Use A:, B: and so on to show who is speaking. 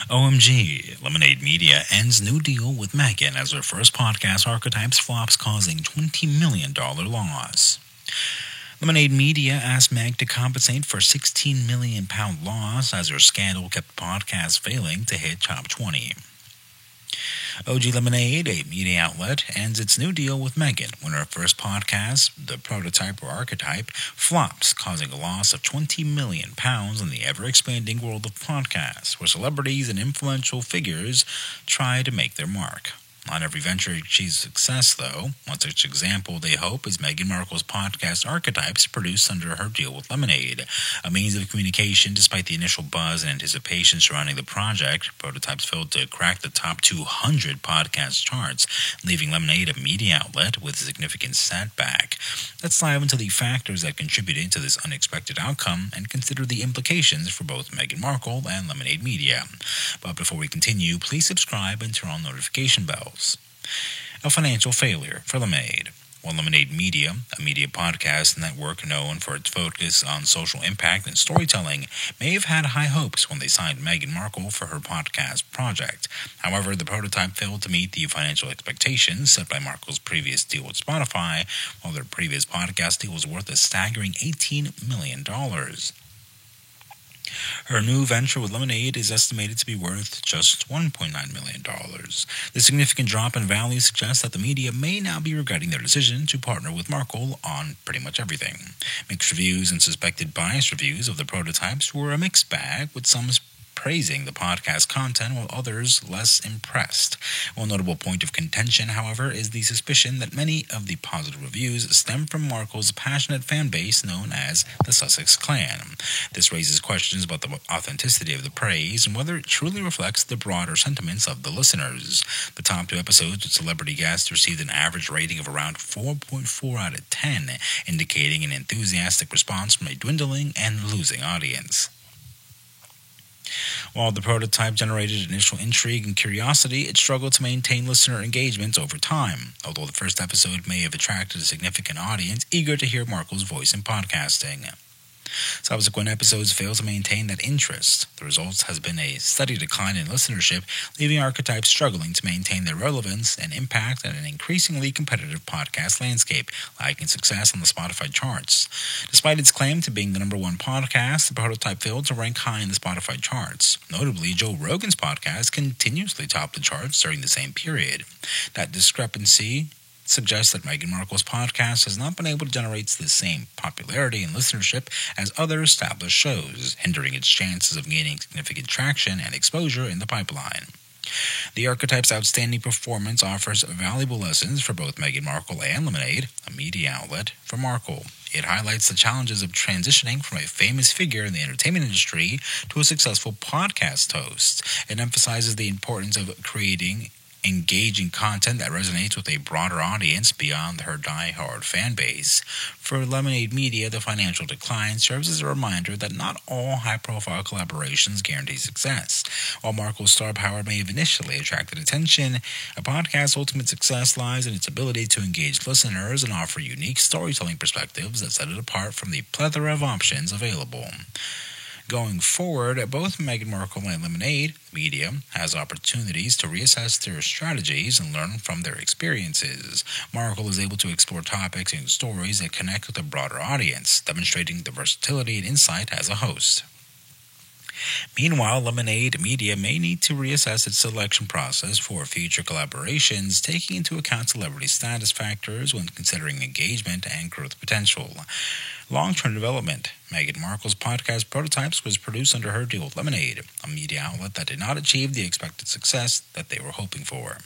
A: OMG, Lemonade Media ends new deal with Meghan as her first podcast archetypes flops, causing $20 million loss. Lemonade Media asked Meg to compensate for £16 million loss as her scandal kept podcast failing to hit top 20. OG Lemonade, a media outlet, ends its new deal with Meghan when her first podcast, The Prototype or Archetype, flops, causing a loss of £20 million in the ever-expanding world of podcasts, where celebrities and influential figures try to make their mark. Not every venture achieves success, though. One such example, they hope, is Meghan Markle's podcast Archetypes, produced under her deal with Lemonade. A means of communication, despite the initial buzz and anticipation surrounding the project, Prototypes failed to crack the top 200 podcast charts, leaving Lemonade a media outlet with a significant setback. Let's dive into the factors that contributed to this unexpected outcome and consider the implications for both Meghan Markle and Lemonade Media. But before we continue, please subscribe and turn on notification bells. A financial failure for Lemonade. While Lemonade Media, a media podcast network known for its focus on social impact and storytelling, may have had high hopes when they signed Meghan Markle for her podcast project. However, the prototype failed to meet the financial expectations set by Markle's previous deal with Spotify, while their previous podcast deal was worth a staggering $18 million. Her new venture with Lemonade is estimated to be worth just $1.9 million. The significant drop in value suggests that the media may now be regretting their decision to partner with Markle on pretty much everything. Mixed reviews and suspected biased reviews of the prototypes were a mixed bag, with some praising the podcast content while others less impressed. One notable point of contention, however, is the suspicion that many of the positive reviews stem from Markle's passionate fan base known as the Sussex Clan. This raises questions about the authenticity of the praise and whether it truly reflects the broader sentiments of the listeners. The top two episodes with celebrity guests received an average rating of around 4.4 out of 10, indicating an enthusiastic response from a dwindling and losing audience. While the prototype generated initial intrigue and curiosity, it struggled to maintain listener engagement over time, although the first episode may have attracted a significant audience eager to hear Markle's voice in podcasting. Subsequent episodes failed to maintain that interest. The result has been a steady decline in listenership, leaving archetypes struggling to maintain their relevance and impact in an increasingly competitive podcast landscape, lacking success on the Spotify charts. Despite its claim to being the number one podcast, the prototype failed to rank high in the Spotify charts. Notably, Joe Rogan's podcast continuously topped the charts during the same period. That discrepancy suggests that Meghan Markle's podcast has not been able to generate the same popularity and listenership as other established shows, hindering its chances of gaining significant traction and exposure in the pipeline. The Archetype's outstanding performance offers valuable lessons for both Meghan Markle and Lemonade, a media outlet for Markle. It highlights the challenges of transitioning from a famous figure in the entertainment industry to a successful podcast host. It emphasizes the importance of creating engaging content that resonates with a broader audience beyond her die-hard fan base. For Lemonade Media, the financial decline serves as a reminder that not all high-profile collaborations guarantee success. While Markle's star power may have initially attracted attention, a podcast's ultimate success lies in its ability to engage listeners and offer unique storytelling perspectives that set it apart from the plethora of options available. Going forward, both Meghan Markle and Lemonade Media has opportunities to reassess their strategies and learn from their experiences. Markle is able to explore topics and stories that connect with a broader audience, demonstrating the versatility and insight as a host. Meanwhile, Lemonade Media may need to reassess its selection process for future collaborations, taking into account celebrity status factors when considering engagement and growth potential. Long-term development. Meghan Markle's podcast Prototypes was produced under her deal with Lemonade, a media outlet that did not achieve the expected success that they were hoping for.